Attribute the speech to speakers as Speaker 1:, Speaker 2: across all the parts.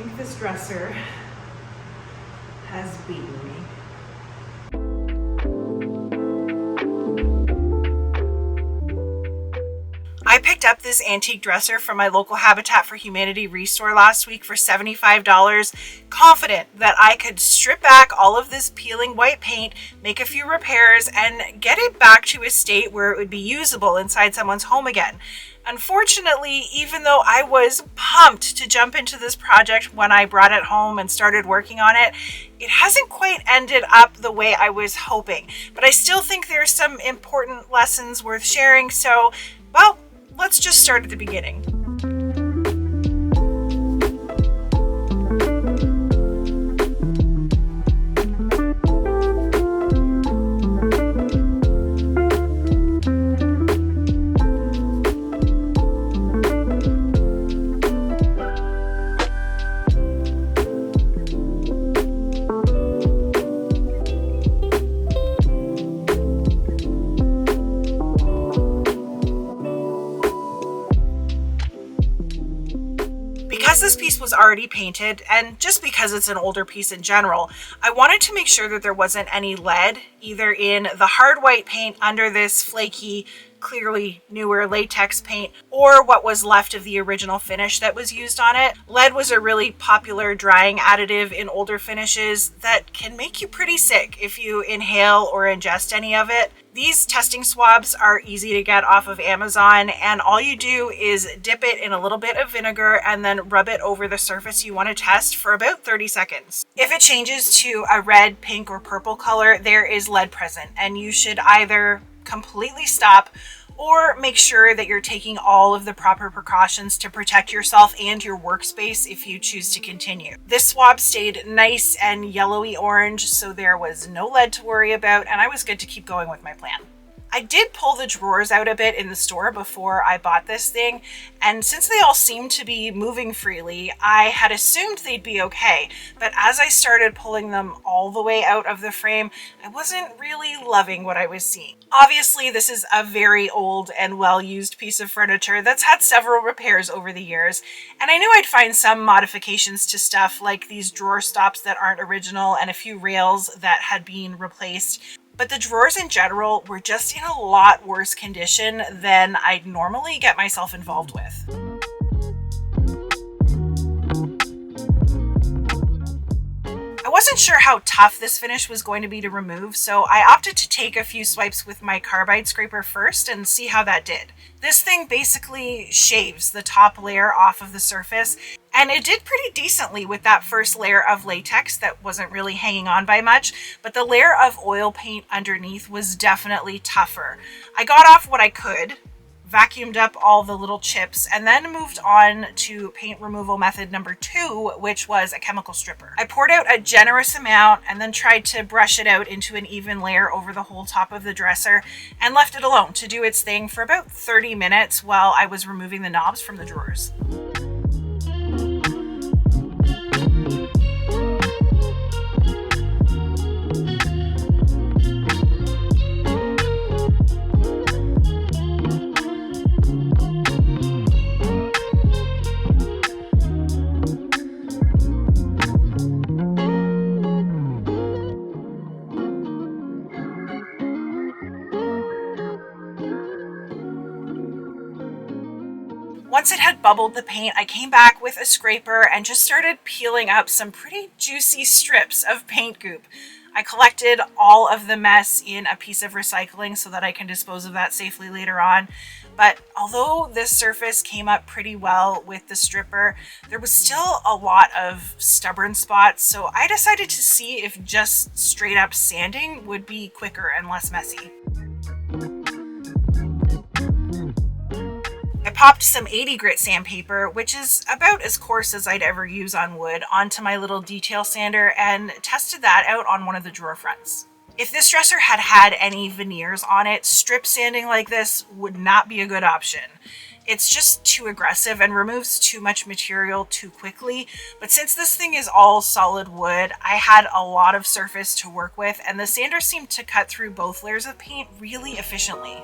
Speaker 1: think this dresser has beaten me. I picked up this antique dresser from my local Habitat for Humanity restore last week for $75, confident that I could strip back all of this peeling white paint, make a few repairs, and get it back to a state where it would be usable inside someone's home again. Unfortunately, even though I was pumped to jump into this project when I brought it home and started working on it, it hasn't quite ended up the way I was hoping. But I still think there's some important lessons worth sharing, so, well, let's just start at the beginning. Because this piece was already painted, and just because it's an older piece in general, I wanted to make sure that there wasn't any lead, either in the hard white paint under this flaky, clearly newer latex paint, or what was left of the original finish that was used on it. Lead was a really popular drying additive in older finishes that can make you pretty sick if you inhale or ingest any of it. These testing swabs are easy to get off of Amazon, and all you do is dip it in a little bit of vinegar and then rub it over the surface you want to test for about 30 seconds. If it changes to a red, pink, or purple color, there is lead present, and you should either completely stop or make sure that you're taking all of the proper precautions to protect yourself and your workspace if you choose to continue. This swab stayed nice and yellowy orange, so there was no lead to worry about, and I was good to keep going with my plan. I did pull the drawers out a bit in the store before I bought this thing, and since they all seemed to be moving freely, I had assumed they'd be okay, but as I started pulling them all the way out of the frame, I wasn't really loving what I was seeing. Obviously, this is a very old and well-used piece of furniture that's had several repairs over the years, and I knew I'd find some modifications to stuff like these drawer stops that aren't original and a few rails that had been replaced. But the drawers in general were just in a lot worse condition than I'd normally get myself involved with. I wasn't sure how tough this finish was going to be to remove, so I opted to take a few swipes with my carbide scraper first and see how that did. This thing basically shaves the top layer off of the surface, and it did pretty decently with that first layer of latex that wasn't really hanging on by much, but the layer of oil paint underneath was definitely tougher. I got off what I could, vacuumed up all the little chips, and then moved on to paint removal method number 2, which was a chemical stripper. I poured out a generous amount and then tried to brush it out into an even layer over the whole top of the dresser and left it alone to do its thing for about 30 minutes while I was removing the knobs from the drawers. Once it had bubbled the paint, I came back with a scraper and just started peeling up some pretty juicy strips of paint goop. I collected all of the mess in a piece of recycling so that I can dispose of that safely later on. But although this surface came up pretty well with the stripper, there was still a lot of stubborn spots, so I decided to see if just straight up sanding would be quicker and less messy. I popped some 80 grit sandpaper, which is about as coarse as I'd ever use on wood, onto my little detail sander and tested that out on one of the drawer fronts. If this dresser had had any veneers on it, strip sanding like this would not be a good option. It's just too aggressive and removes too much material too quickly. But since this thing is all solid wood, I had a lot of surface to work with, and the sander seemed to cut through both layers of paint really efficiently.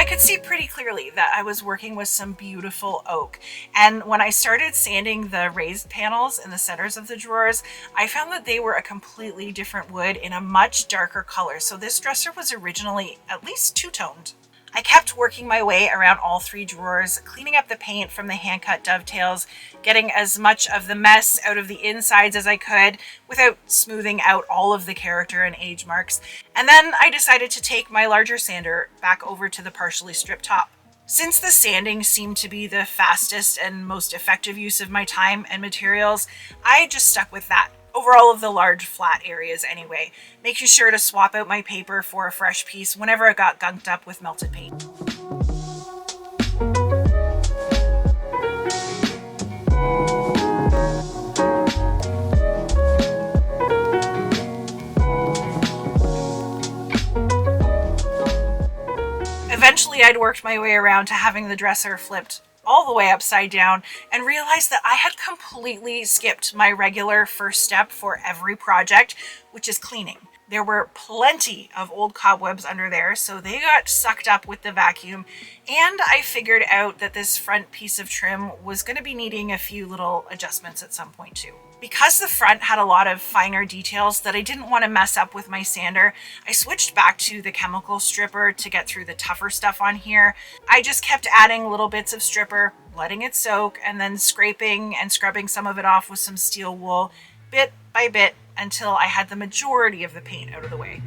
Speaker 1: could see pretty clearly that I was working with some beautiful oak. And when I started sanding the raised panels in the centers of the drawers, I found that they were a completely different wood in a much darker color. So this dresser was originally at least two-toned. I kept working my way around all three drawers, cleaning up the paint from the hand-cut dovetails, getting as much of the mess out of the insides as I could without smoothing out all of the character and age marks. And then I decided to take my larger sander back over to the partially stripped top. Since the sanding seemed to be the fastest and most effective use of my time and materials, I just stuck with that over all of the large flat areas anyway, making sure to swap out my paper for a fresh piece whenever it got gunked up with melted paint. Eventually, I'd worked my way around to having the dresser flipped all the way upside down and realized that I had completely skipped my regular first step for every project, which is cleaning. There were plenty of old cobwebs under there, so they got sucked up with the vacuum, and I figured out that this front piece of trim was going to be needing a few little adjustments at some point too. Because the front had a lot of finer details that I didn't want to mess up with my sander, I switched back to the chemical stripper to get through the tougher stuff on here. I just kept adding little bits of stripper, letting it soak, and then scraping and scrubbing some of it off with some steel wool, bit by bit, until I had the majority of the paint out of the way.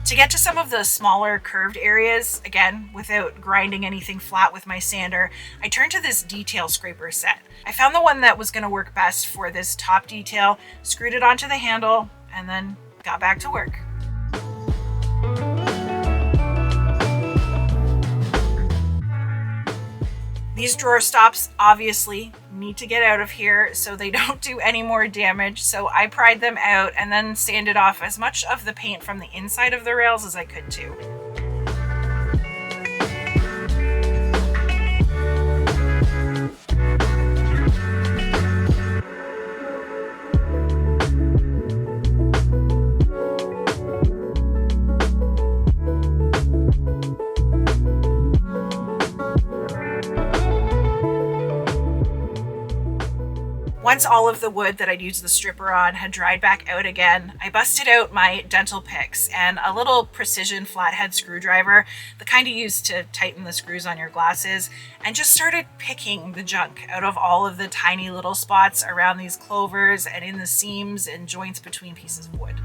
Speaker 1: To get to some of the smaller curved areas, again, without grinding anything flat with my sander, I turned to this detail scraper set. I found the one that was going to work best for this top detail, screwed it onto the handle, and then got back to work. These drawer stops obviously need to get out of here so they don't do any more damage, so I pried them out and then sanded off as much of the paint from the inside of the rails as I could too. Once all of the wood that I'd used the stripper on had dried back out again, I busted out my dental picks and a little precision flathead screwdriver, the kind you use to tighten the screws on your glasses, and just started picking the junk out of all of the tiny little spots around these clovers and in the seams and joints between pieces of wood.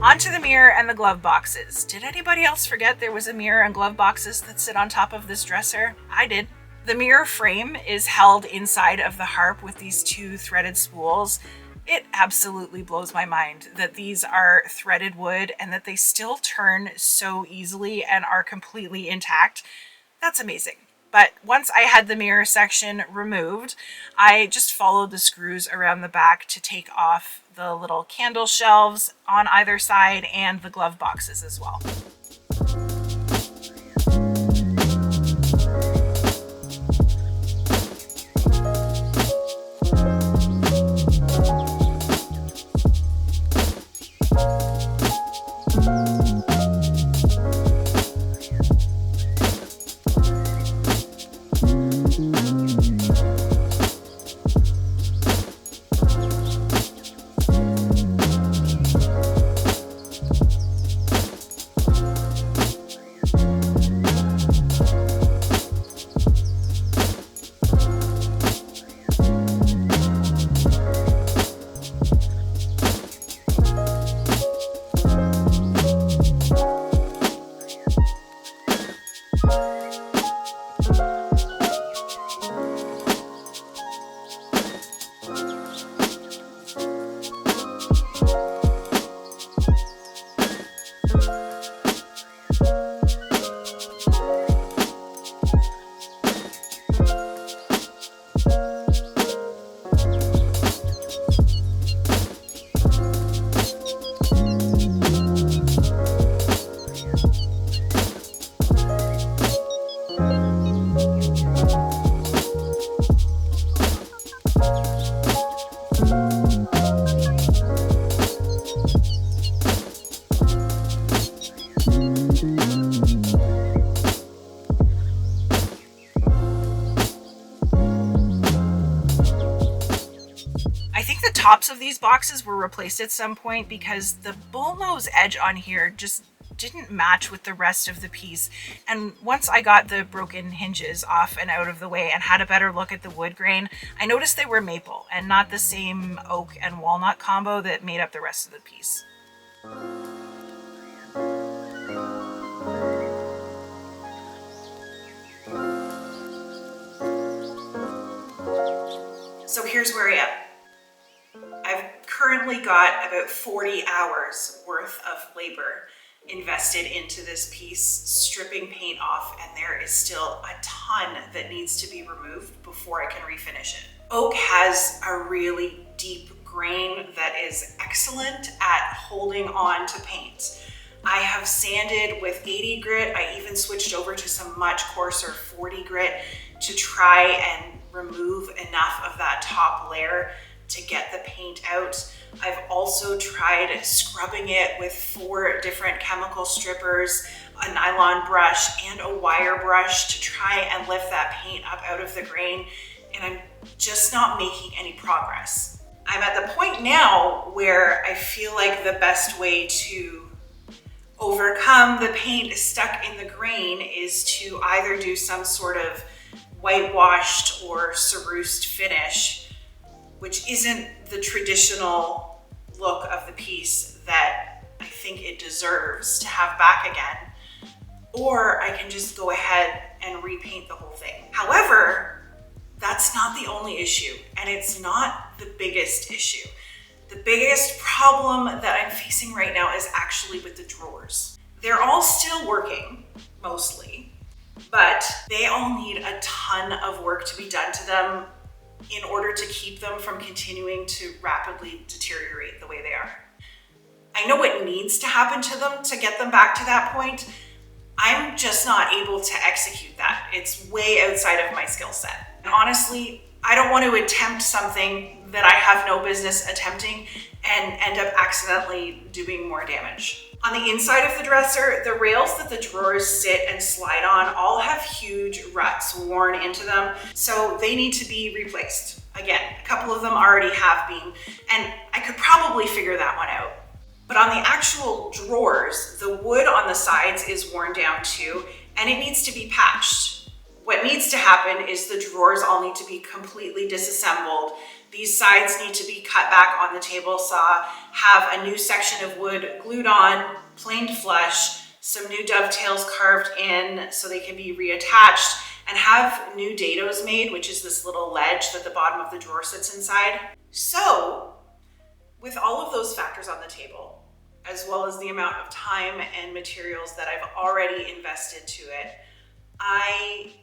Speaker 1: Onto the mirror and the glove boxes. Did anybody else forget there was a mirror and glove boxes that sit on top of this dresser? I did. The mirror frame is held inside of the harp with these two threaded spools. It absolutely blows my mind that these are threaded wood and that they still turn so easily and are completely intact. That's amazing. But once I had the mirror section removed, I just followed the screws around the back to take off the little candle shelves on either side and the glove boxes as well. tops of these boxes were replaced at some point because the bullnose edge on here just didn't match with the rest of the piece. And once I got the broken hinges off and out of the way and had a better look at the wood grain, I noticed they were maple and not the same oak and walnut combo that made up the rest of the piece. So here's where I am. I've currently got about 40 hours worth of labor invested into this piece, stripping paint off, and there is still a ton that needs to be removed before I can refinish it. Oak has a really deep grain that is excellent at holding on to paint. I have sanded with 80 grit. I even switched over to some much coarser 40 grit to try and remove enough of that top layer to get the paint out. I've also tried scrubbing it with 4 different chemical strippers, a nylon brush, and a wire brush to try and lift that paint up out of the grain, and I'm just not making any progress. I'm at the point now where I feel like the best way to overcome the paint stuck in the grain is to either do some sort of whitewashed or cerused finish, which isn't the traditional look of the piece that I think it deserves to have back again, or I can just go ahead and repaint the whole thing. However, that's not the only issue, and it's not the biggest issue. The biggest problem that I'm facing right now is actually with the drawers. They're all still working, mostly, but they all need a ton of work to be done to them in order to keep them from continuing to rapidly deteriorate the way they are. I know what needs to happen to them to get them back to that point. I'm just not able to execute that. It's way outside of my skill set. And honestly, I don't want to attempt something that I have no business attempting and end up accidentally doing more damage. On the inside of the dresser, the rails that the drawers sit and slide on all have huge ruts worn into them, so they need to be replaced. Again, a couple of them already have been, and I could probably figure that one out. But on the actual drawers, the wood on the sides is worn down too, and it needs to be patched. What needs to happen is the drawers all need to be completely disassembled. These sides need to be cut back on the table saw, have a new section of wood glued on, planed flush, some new dovetails carved in so they can be reattached, and have new dados made, which is this little ledge that the bottom of the drawer sits inside. So, with all of those factors on the table, as well as the amount of time and materials that I've already invested to it, I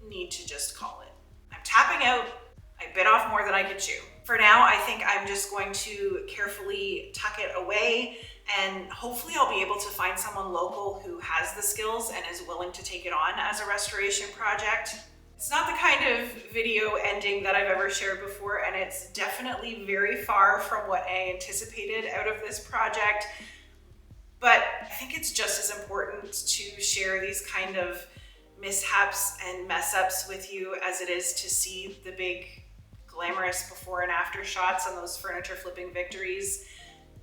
Speaker 1: need to just call it. I'm tapping out. I bit off more than I could chew. For now, I think I'm just going to carefully tuck it away, and hopefully I'll be able to find someone local who has the skills and is willing to take it on as a restoration project. It's not the kind of video ending that I've ever shared before, and it's definitely very far from what I anticipated out of this project, but I think it's just as important to share these kind of mishaps and mess ups with you as it is to see the big glamorous before and after shots on those furniture flipping victories.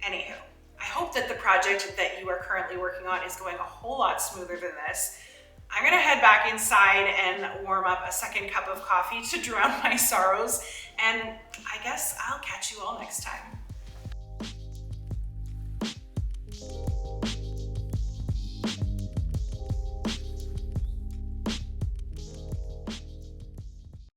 Speaker 1: Anywho, I hope that the project that you are currently working on is going a whole lot smoother than this. I'm gonna head back inside and warm up a second cup of coffee to drown my sorrows, and I guess I'll catch you all next time.